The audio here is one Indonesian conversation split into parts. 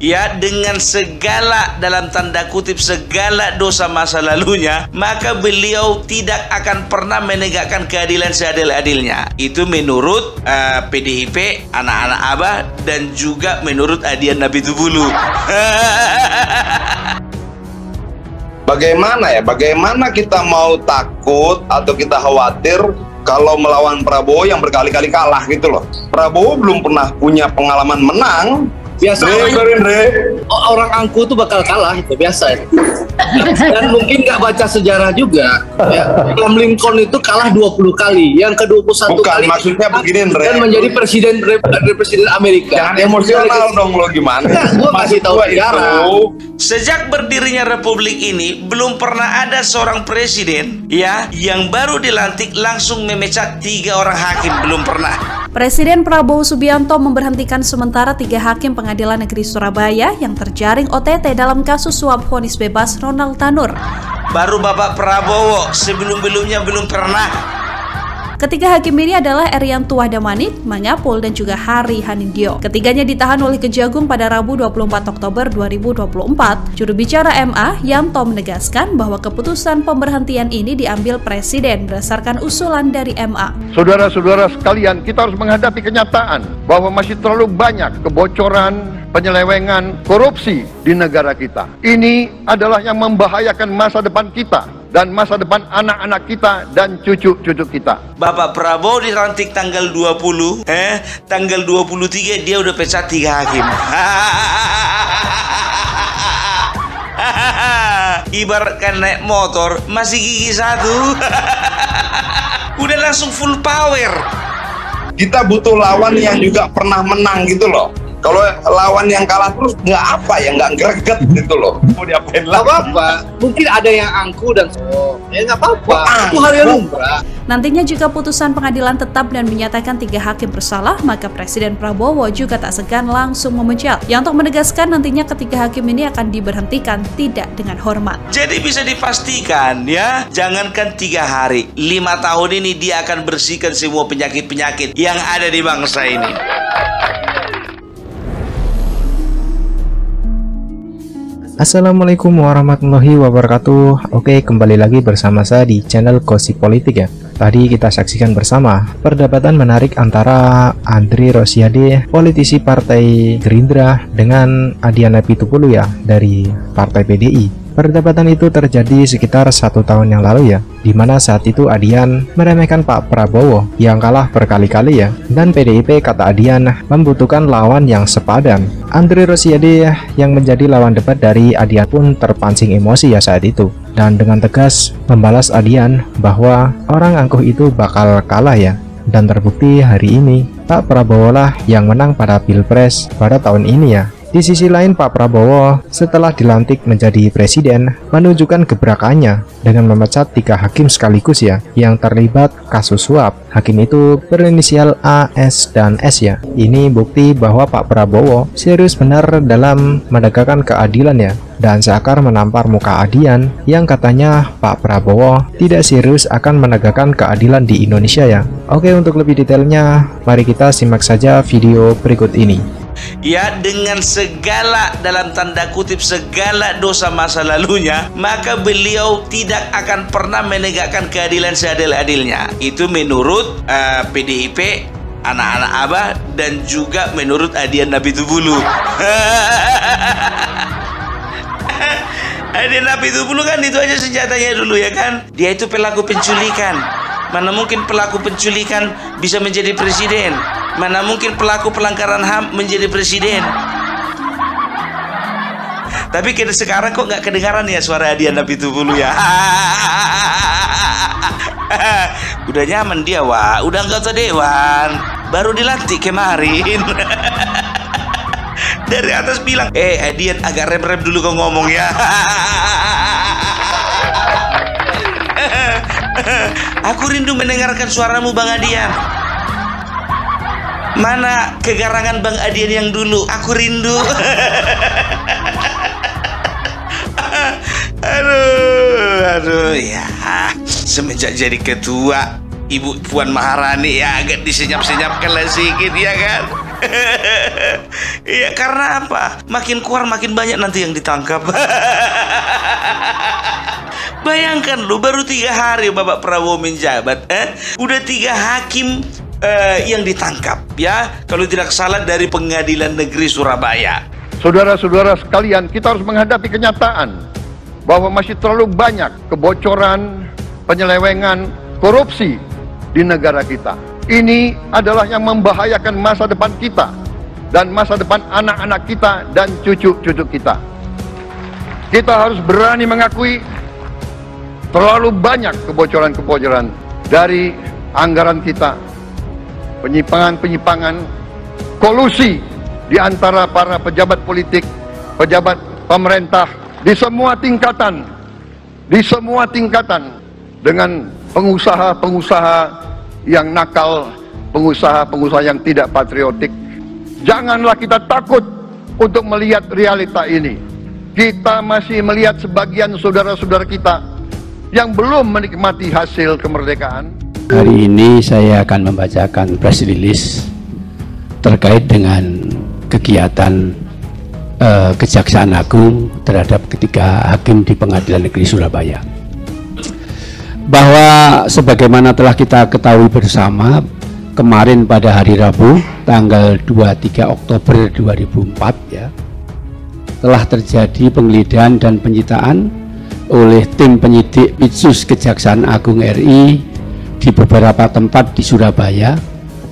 ya, dengan segala dalam tanda kutip segala dosa masa lalunya, maka beliau tidak akan pernah menegakkan keadilan seadil-adilnya. Itu menurut PDIP, anak-anak Abah, dan juga menurut Adian Napitupulu. Bagaimana kita mau takut atau kita khawatir kalau melawan Prabowo yang berkali-kali kalah gitu loh. Prabowo belum pernah punya pengalaman menang. Biasa orang angku tuh bakal kalah, itu biasa ya. Dan mungkin nggak baca sejarah juga ya. Abraham Lincoln itu kalah 20 kali, yang ke-21 kali maksudnya begini, Andre, dan menjadi presiden Amerika. Jangan emosional dong lo, gimana? Gua kasih tahu sejarah. Sejak berdirinya republik ini belum pernah ada seorang presiden ya yang baru dilantik langsung memecat 3 orang hakim, belum pernah. Presiden Prabowo Subianto memberhentikan sementara 3 hakim Pengadilan Negeri Surabaya yang terjaring OTT dalam kasus suap vonis bebas Ronald Tanur. Baru Bapak Prabowo, sebelum-belumnya belum pernah. Ketiga hakim ini adalah Erianto Wahdamanit, Mangapul, dan juga Hari Hanindyo. Ketiganya ditahan oleh Kejagung pada Rabu 24 Oktober 2024. Juru bicara MA, Yanto, menegaskan bahwa keputusan pemberhentian ini diambil Presiden berdasarkan usulan dari MA. Saudara-saudara sekalian, kita harus menghadapi kenyataan bahwa masih terlalu banyak kebocoran, penyelewengan, korupsi di negara kita. Ini adalah yang membahayakan masa depan kita dan masa depan anak-anak kita dan cucu-cucu kita. Bapak Prabowo dilantik tanggal 20, tanggal 23 dia udah pecat 3 hakim. Ibaratkan naik motor masih gigi 1. Udah langsung full power. Kita butuh lawan yang juga pernah menang gitu loh. Kalau lawan yang kalah terus nggak greget gitu loh. Mau diapain lagi? Nggak apa-apa. Mungkin ada yang angku dan ya nggak apa-apa. Itu hal yang lumrah. Nantinya jika putusan pengadilan tetap dan menyatakan 3 hakim bersalah, maka Presiden Prabowo juga tak segan langsung memecat. Yang untuk menegaskan nantinya ketiga hakim ini akan diberhentikan tidak dengan hormat. Jadi bisa dipastikan ya, jangankan 3 hari, 5 tahun ini dia akan bersihkan semua penyakit-penyakit yang ada di bangsa ini. Assalamualaikum warahmatullahi wabarakatuh. Oke, kembali lagi bersama saya di channel Gosip Politik ya. Tadi kita saksikan bersama perdebatan menarik antara Andri Rosiade, politisi Partai Gerindra, dengan Adian Napitupulu ya dari Partai PDI. Perdebatan itu terjadi sekitar 1 tahun yang lalu ya, dimana saat itu Adian meremehkan Pak Prabowo yang kalah berkali-kali ya, dan PDIP kata Adian membutuhkan lawan yang sepadan. Andri Rosiade yang menjadi lawan debat dari Adian pun terpancing emosi ya saat itu, dan dengan tegas membalas Adian bahwa orang angkuh itu bakal kalah ya. Dan terbukti hari ini Pak Prabowo lah yang menang pada Pilpres pada tahun ini ya. Di sisi lain, Pak Prabowo setelah dilantik menjadi presiden menunjukkan gebrakannya dengan memecat 3 hakim sekaligus ya yang terlibat kasus suap. Hakim itu berinisial A, S, dan S ya. Ini bukti bahwa Pak Prabowo serius benar dalam menegakkan keadilan ya, dan seakar menampar muka Adian yang katanya Pak Prabowo tidak serius akan menegakkan keadilan di Indonesia ya. Oke, untuk lebih detailnya mari kita simak saja video berikut ini. Ya, dengan segala dalam tanda kutip segala dosa masa lalunya, maka beliau tidak akan pernah menegakkan keadilan seadil-adilnya. Itu menurut PDIP, anak-anak Abah, dan juga menurut Adian Napitupulu. Adian Napitupulu kan itu aja senjatanya dulu ya kan. Dia itu pelaku penculikan. Mana mungkin pelaku penculikan bisa menjadi presiden? Mana mungkin pelaku pelanggaran HAM menjadi presiden? Tapi sekarang kok nggak kedengaran ya suara Adian Napitupulu ya? Udah nyaman dia, wah. Udah anggota dewan. Baru dilantik kemarin. Dari atas bilang, Adian agak rem-rem dulu kau ngomong ya. Aku rindu mendengarkan suaramu, Bang Adian. Mana kegarangan Bang Adian yang dulu? Aku rindu. Aduh ya. Semenjak jadi ketua, Ibu Puan Maharani ya agak disenyap-senyapkan lah sedikit ya kan. Iya, karena apa? Makin keluar makin banyak nanti yang ditangkap. Bayangkan lu, baru 3 hari Bapak Prabowo menjabat, udah 3 hakim yang ditangkap, ya, kalau tidak salah dari Pengadilan Negeri Surabaya. Saudara-saudara sekalian, kita harus menghadapi kenyataan bahwa masih terlalu banyak kebocoran, penyelewengan, korupsi di negara kita. Ini adalah yang membahayakan masa depan kita dan masa depan anak-anak kita dan cucu-cucu kita. Kita harus berani mengakui terlalu banyak kebocoran-kebocoran dari anggaran kita, penyimpangan-penyimpangan, kolusi di antara para pejabat politik, pejabat pemerintah di semua tingkatan, dengan pengusaha-pengusaha yang nakal, pengusaha-pengusaha yang tidak patriotik. Janganlah kita takut untuk melihat realita ini. Kita masih melihat sebagian saudara-saudara kita yang belum menikmati hasil kemerdekaan. Hari ini saya akan membacakan press release terkait dengan kegiatan Kejaksaan Agung terhadap ketiga hakim di Pengadilan Negeri Surabaya. Bahwa sebagaimana telah kita ketahui bersama, kemarin pada hari Rabu tanggal 23 Oktober 2004 ya, telah terjadi penggeledahan dan penyitaan oleh tim penyidik Pitsus Kejaksaan Agung RI di beberapa tempat di Surabaya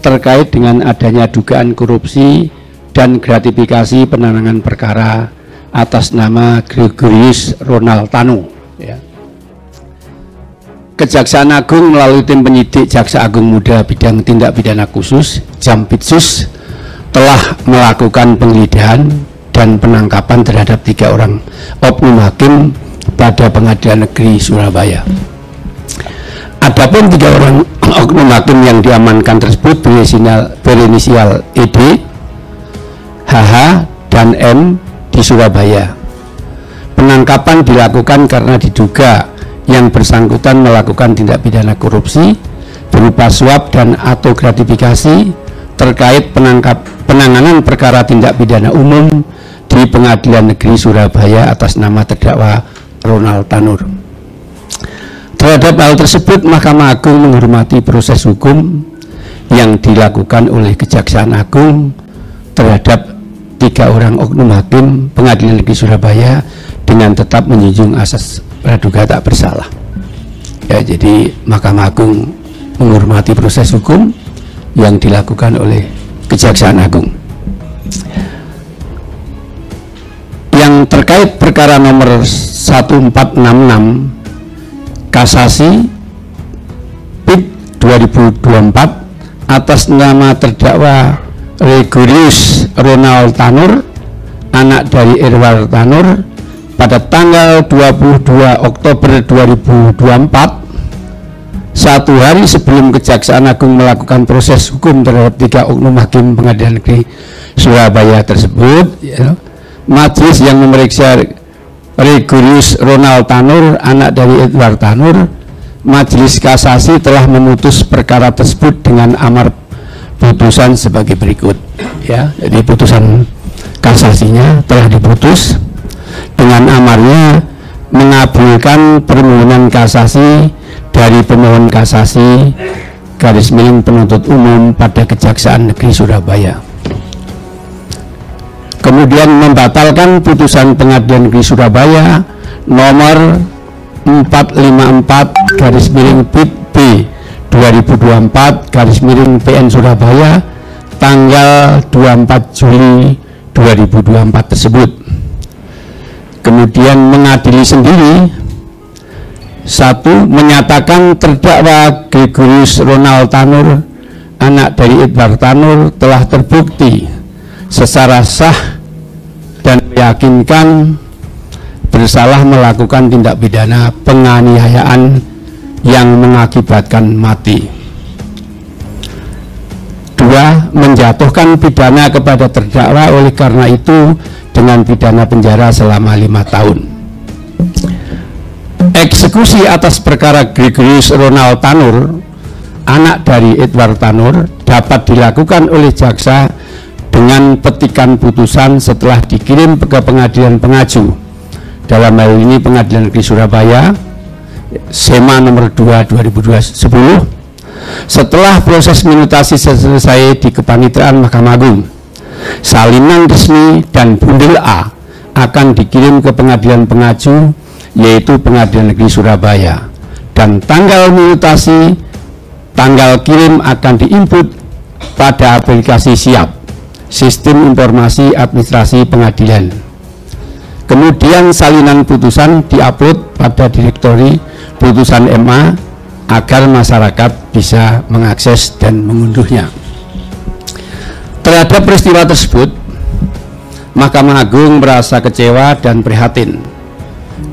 terkait dengan adanya dugaan korupsi dan gratifikasi penanganan perkara atas nama Gregorius Ronald Tanu ya. Kejaksaan Agung melalui tim penyidik Jaksa Agung Muda Bidang Tindak Pidana Khusus Jampitsus telah melakukan penggeledahan dan penangkapan terhadap 3 orang oknum hakim pada Pengadilan Negeri Surabaya. Adapun 3 orang oknum hakim yang diamankan tersebut berinisial ED, HH, dan M di Surabaya. Penangkapan dilakukan karena diduga yang bersangkutan melakukan tindak pidana korupsi berupa suap dan atau gratifikasi terkait penanganan perkara tindak pidana umum di Pengadilan Negeri Surabaya atas nama terdakwa Ronald Tanur. Terhadap hal tersebut, Mahkamah Agung menghormati proses hukum yang dilakukan oleh Kejaksaan Agung terhadap 3 orang oknum hakim Pengadilan Negeri Surabaya dengan tetap menjunjung asas praduga tak bersalah. Ya, jadi Mahkamah Agung menghormati proses hukum yang dilakukan oleh Kejaksaan Agung. Yang terkait perkara nomor 1466 kasasi PIT 2024 atas nama terdakwa Gregorius Ronald Tanur, anak dari Irwar Tanur, pada tanggal 22 Oktober 2024, 1 hari sebelum Kejaksaan Agung melakukan proses hukum terhadap 3 oknum hakim Pengadilan Negeri Surabaya tersebut ya, majelis yang memeriksa Gregorius Ronald Tanur, anak dari Edward Tanur, majelis kasasi telah memutus perkara tersebut dengan amar putusan sebagai berikut ya. Jadi putusan kasasinya telah diputus dengan amarnya mengabulkan permohonan kasasi dari pemohon kasasi garis miring penuntut umum pada Kejaksaan Negeri Surabaya, kemudian membatalkan putusan Pengadilan Negeri Surabaya nomor 454 garis miring PIT B 2024 garis miring PN Surabaya tanggal 24 Juli 2024 tersebut. Kemudian mengadili sendiri, 1. Menyatakan terdakwa Gregorius Ronald Tanur, anak dari Edward Tanur, telah terbukti secara sah dan meyakinkan bersalah melakukan tindak pidana penganiayaan yang mengakibatkan mati. 2. Menjatuhkan pidana kepada terdakwa oleh karena itu dengan pidana penjara selama 5 tahun. Eksekusi atas perkara Gregorius Ronald Tanur, anak dari Edward Tanur, dapat dilakukan oleh jaksa dengan petikan putusan setelah dikirim ke pengadilan pengaju, dalam hal ini Pengadilan Negeri Surabaya, SEMA nomor 2 2010. Setelah proses minutasi selesai di Kepanitraan Mahkamah Agung, salinan resmi dan bundel A akan dikirim ke pengadilan pengaju, yaitu Pengadilan Negeri Surabaya, dan tanggal minutasi, tanggal kirim akan diinput pada aplikasi SIAP, Sistem Informasi Administrasi Pengadilan. Kemudian salinan putusan diupload pada direktori putusan MA agar masyarakat bisa mengakses dan mengunduhnya. Terhadap peristiwa tersebut, Mahkamah Agung merasa kecewa dan prihatin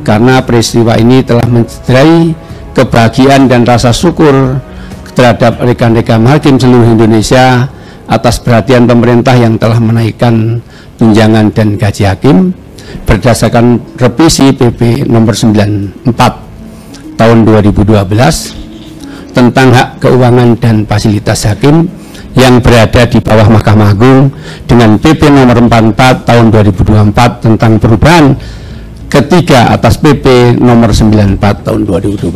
karena peristiwa ini telah mencederai kebahagiaan dan rasa syukur terhadap rekan-rekan hakim seluruh Indonesia atas perhatian pemerintah yang telah menaikkan tunjangan dan gaji hakim berdasarkan revisi PP nomor 94 tahun 2012 tentang hak keuangan dan fasilitas hakim yang berada di bawah Mahkamah Agung dengan PP nomor 44 tahun 2024 tentang perubahan ketiga atas PP nomor 94 tahun 2012.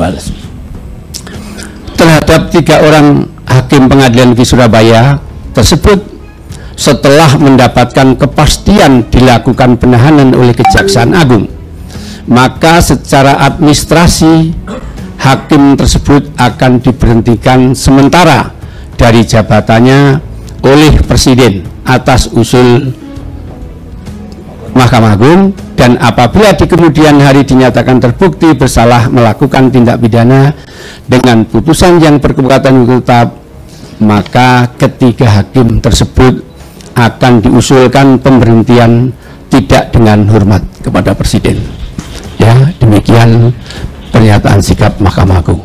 Terhadap 3 orang hakim Pengadilan Negeri Surabaya tersebut, setelah mendapatkan kepastian dilakukan penahanan oleh Kejaksaan Agung, maka secara administrasi hakim tersebut akan diberhentikan sementara dari jabatannya oleh Presiden atas usul Mahkamah Agung, dan apabila di kemudian hari dinyatakan terbukti bersalah melakukan tindak pidana dengan putusan yang berkekuatan hukum tetap, maka ketiga hakim tersebut akan diusulkan pemberhentian tidak dengan hormat kepada Presiden. Ya, demikian pernyataan sikap Mahkamah Agung.